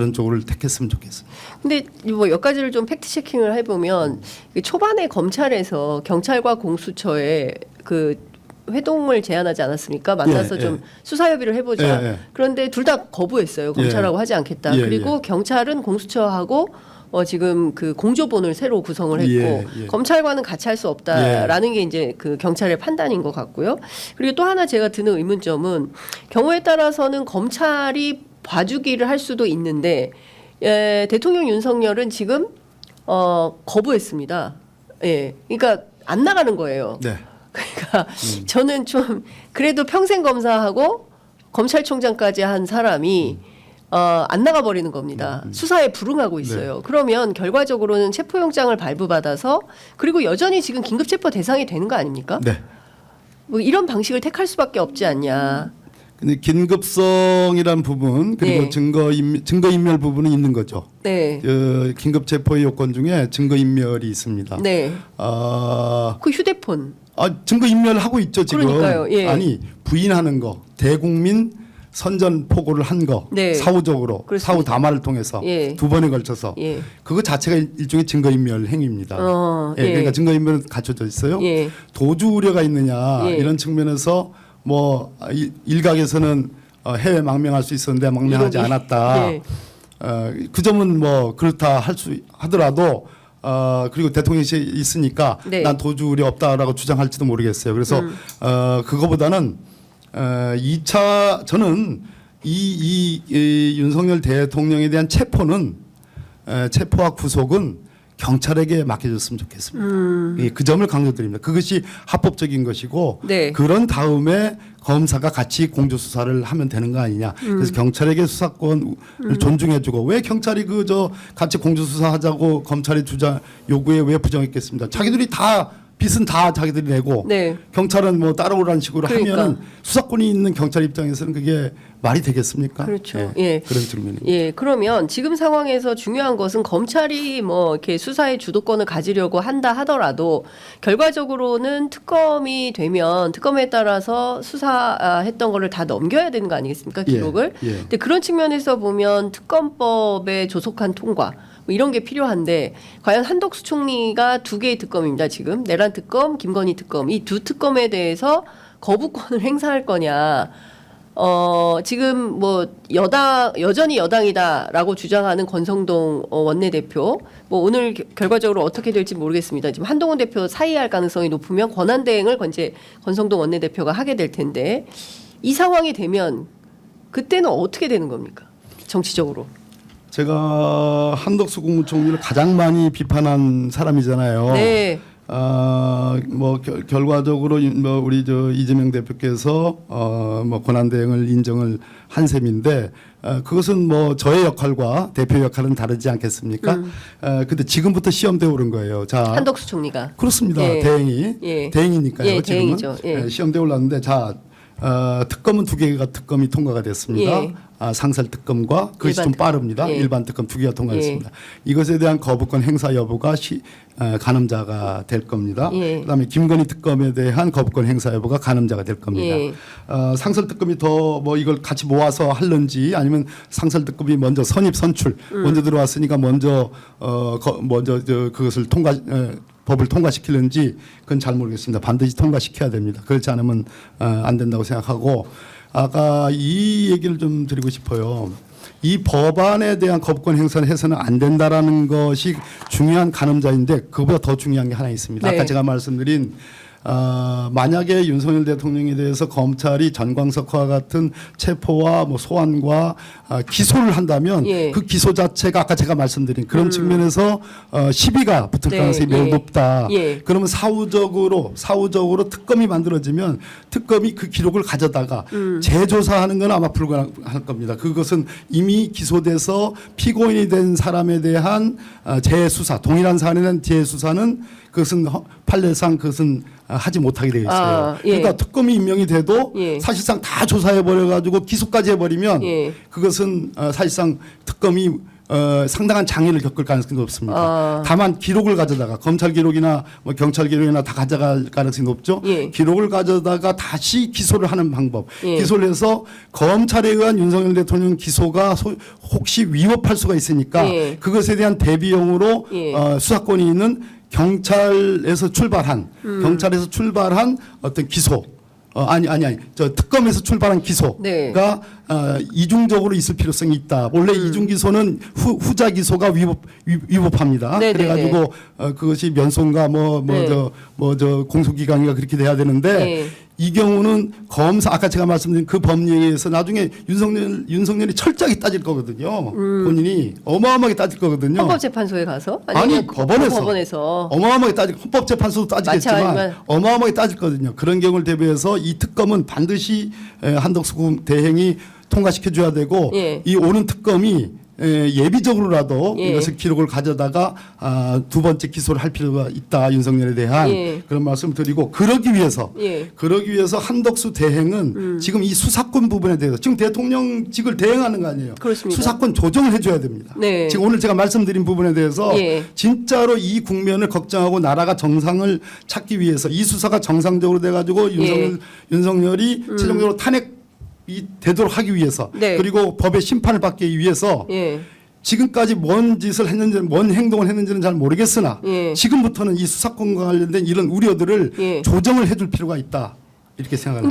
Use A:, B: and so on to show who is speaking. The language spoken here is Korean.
A: 그런 쪽을 택했으면 좋겠습니다.
B: 근데 뭐 몇 가지를 좀 팩트 체킹을 해보면 초반에 검찰에서 경찰과 공수처에 그 회동을 제안하지 않았습니까? 만나서 좀 수사 협의를 해보자. 그런데 둘 다 거부했어요. 검찰하고 하지 않겠다. 그리고 경찰은 공수처하고 지금 그 공조본을 새로 구성을 했고 검찰과는 같이 할 수 없다라는 게 이제 그 경찰의 판단인 것 같고요. 그리고 또 하나 제가 드는 의문점은 경우에 따라서는 검찰이 봐주기를 할 수도 있는데 대통령 윤석열은 지금 거부했습니다. 예, 그러니까 안 나가는 거예요.
A: 네.
B: 그러니까 저는 좀 그래도 평생 검사하고 검찰총장까지 한 사람이 안 나가 버리는 겁니다. 수사에 불응하고 있어요.
A: 네.
B: 그러면 결과적으로는 체포영장을 발부받아서 그리고 여전히 지금 긴급체포 대상이 되는 거 아닙니까?
A: 네.
B: 뭐 이런 방식을 택할 수밖에 없지 않냐.
A: 근데 긴급성이란 부분 그리고
B: 네.
A: 증거인멸 부분은 있는 거죠.
B: 네.
A: 긴급 체포의 요건 중에 증거인멸이 있습니다.
B: 네. 그 휴대폰.
A: 증거인멸하고 있죠 지금.
B: 그러니까요. 예.
A: 아니 부인하는 거, 대국민 선전 포고를 한 거,
B: 네.
A: 사후적으로
B: 그렇습니다.
A: 사후 담화를 통해서
B: 예.
A: 두 번에 걸쳐서
B: 예.
A: 그거 자체가 일종의 증거인멸 행위입니다.
B: 예.
A: 그러니까 증거인멸은 갖춰져 있어요.
B: 예.
A: 도주 우려가 있느냐
B: 예.
A: 이런 측면에서 뭐 일각에서는 해외 망명할 수 있었는데 망명하지
B: 이러기.
A: 않았다.
B: 예.
A: 그 점은 뭐 그렇다 하더라도 그리고 대통령이 있으니까
B: 네.
A: 난 도주 우려 없다라고 주장할지도 모르겠어요. 그래서 그거보다는 2차 저는 이 윤석열 대통령에 대한 체포는 체포와 구속은 경찰에게 맡겨줬으면 좋겠습니다. 그 점을 강조드립니다. 그것이 합법적인 것이고
B: 네.
A: 그런 다음에 검사가 같이 공조 수사를 하면 되는 거 아니냐. 그래서 경찰에게 수사권을 존중해주고 왜 경찰이 같이 공조 수사하자고 검찰의 주장 요구에 왜 부정했겠습니다. 자기들이 다 빚은 다 자기들이 내고
B: 네.
A: 경찰은 뭐 따라오라는 식으로
B: 그러니까.
A: 하면 수사권이 있는 경찰 입장에서는 그게 말이 되겠습니까?
B: 그렇죠.
A: 예. 그런 측면입니다.
B: 예, 그러면 지금 상황에서 중요한 것은 검찰이 뭐 이렇게 수사의 주도권을 가지려고 한다 하더라도 결과적으로는 특검이 되면 특검에 따라서 수사했던 거를 다 넘겨야 되는 거 아니겠습니까? 기록을.
A: 예.
B: 근데 그런 측면에서 보면 특검법의 조속한 통과 뭐 이런 게 필요한데 과연 한덕수 총리가 두 개의 특검입니다. 지금 내란 특검, 김건희 특검 이 두 특검에 대해서 거부권을 행사할 거냐. 지금 뭐 여전히 여당이다라고 주장하는 권성동 원내대표 뭐 오늘 결과적으로 어떻게 될지 모르겠습니다. 지금 한동훈 대표 사의할 가능성이 높으면 권한대행을 권성동 원내대표가 하게 될 텐데 이 상황이 되면 그때는 어떻게 되는 겁니까? 정치적으로.
A: 제가 한덕수 국무총리를 가장 많이 비판한 사람이잖아요.
B: 네.
A: 뭐 결과적으로 뭐 우리 이재명 대표께서 뭐 권한대행을 인정을 한 셈인데 그것은 뭐 저의 역할과 대표 역할은 다르지 않겠습니까? 근데 지금부터 시험대 오른 거예요. 자,
B: 한덕수 총리가.
A: 그렇습니다.
B: 예.
A: 대행이
B: 예.
A: 대행이니까요.
B: 예,
A: 지금은
B: 대행이죠. 예.
A: 시험대 올랐는데 자. 특검은 두 개가 특검이 통과가 됐습니다.
B: 예.
A: 상설 특검과 그것이
B: 일반
A: 좀
B: 특검.
A: 빠릅니다.
B: 예.
A: 일반 특검 두 개가 통과됐습니다. 이것에 대한 거부권 행사 여부가 가늠자가 될 겁니다.
B: 예.
A: 그다음에 김건희 특검에 대한 거부권 행사 여부가 가늠자가 될 겁니다.
B: 예.
A: 상설 특검이 더 뭐 이걸 같이 모아서 할런지 아니면 상설 특검이 먼저 선입 선출 먼저 들어왔으니까 먼저 그것을 법을 통과시키는지 그건 잘 모르겠습니다. 반드시 통과시켜야 됩니다. 그렇지 않으면 안 된다고 생각하고 아까 이 얘기를 좀 드리고 싶어요. 이 법안에 대한 거부권 행사를 해서는 안 된다라는 것이 중요한 가늠자인데 그보다 더 중요한 게 하나 있습니다.
B: 네.
A: 아까 제가 말씀드린 만약에 윤석열 대통령에 대해서 검찰이 전광석과 같은 체포와 뭐 소환과 기소를 한다면
B: 예.
A: 그 기소 자체가 아까 제가 말씀드린 그런 측면에서 시비가 붙을
B: 네,
A: 가능성이 매우
B: 예.
A: 높다.
B: 예.
A: 그러면 사후적으로 특검이 만들어지면 특검이 그 기록을 가져다가 재조사하는 건 아마 불가능할 겁니다. 그것은 이미 기소돼서 피고인이 된 사람에 대한 재수사, 동일한 사안에 대한 재수사는 그것은 판례상 그것은 하지 못하게 되어 있어요.
B: 예.
A: 그러니까 특검이 임명이 돼도
B: 예.
A: 사실상 다 조사해 버려 가지고 기소까지 해버리면
B: 예.
A: 그것은 사실상 특검이 상당한 장애를 겪을 가능성이 높습니다.
B: 아.
A: 다만 기록을 가져다가 검찰 기록이나 뭐 경찰 기록이나 다 가져갈 가능성이 높죠.
B: 예.
A: 기록을 가져다가 다시 기소를 하는 방법.
B: 예.
A: 기소를 해서 검찰에 의한 윤석열 대통령 기소가 혹시 위법할 수가 있으니까
B: 예.
A: 그것에 대한 대비용으로
B: 예.
A: 수사권이 있는 경찰에서 출발한 어떤 기소. 아니. 저 특검에서 출발한 기소가
B: 네.
A: 이중적으로 있을 필요성이 있다. 원래 이중 기소는 후자 기소가 위법합니다.
B: 네,
A: 그래가지고 그것이 면송과
B: 네.
A: 저 공소기간이가 그렇게 돼야 되는데
B: 네.
A: 이 경우는 검사 아까 제가 말씀드린 그 법리에 의해서 나중에 윤석열이 철저하게 따질 거거든요. 본인이 어마어마하게 따질 거거든요.
B: 헌법재판소에 가서
A: 아니 법원에서 어마어마하게 따질 헌법재판소도 따지겠지만
B: 마찬가지만.
A: 어마어마하게 따질 거거든요. 그런 경우를 대비해서 이 특검은 반드시 한덕수 대행이 통과시켜 줘야 되고
B: 예.
A: 이 오는 특검이 예비적으로라도
B: 예.
A: 이것을 기록을 가져다가 두 번째 기소를 할 필요가 있다. 윤석열에 대한
B: 예.
A: 그런 말씀을 드리고 그러기 위해서 한덕수 대행은 지금 이 수사권 부분에 대해서 지금 대통령직을 대행하는 거 아니에요.
B: 그렇습니다.
A: 수사권 조정을 해줘야 됩니다.
B: 네.
A: 지금 오늘 제가 말씀드린 부분에 대해서
B: 예.
A: 진짜로 이 국면을 걱정하고 나라가 정상을 찾기 위해서 이 수사가 정상적으로 돼가지고 윤석열이 최종적으로 탄핵이 되도록 하기 위해서
B: 네.
A: 그리고 법의 심판을 받기 위해서
B: 예.
A: 지금까지 뭔 짓을 했는지 뭔 행동을 했는지는 잘 모르겠으나
B: 예.
A: 지금부터는 이 수사권과 관련된 이런 우려들을
B: 예.
A: 조정을 해줄 필요가 있다 이렇게 생각합니다.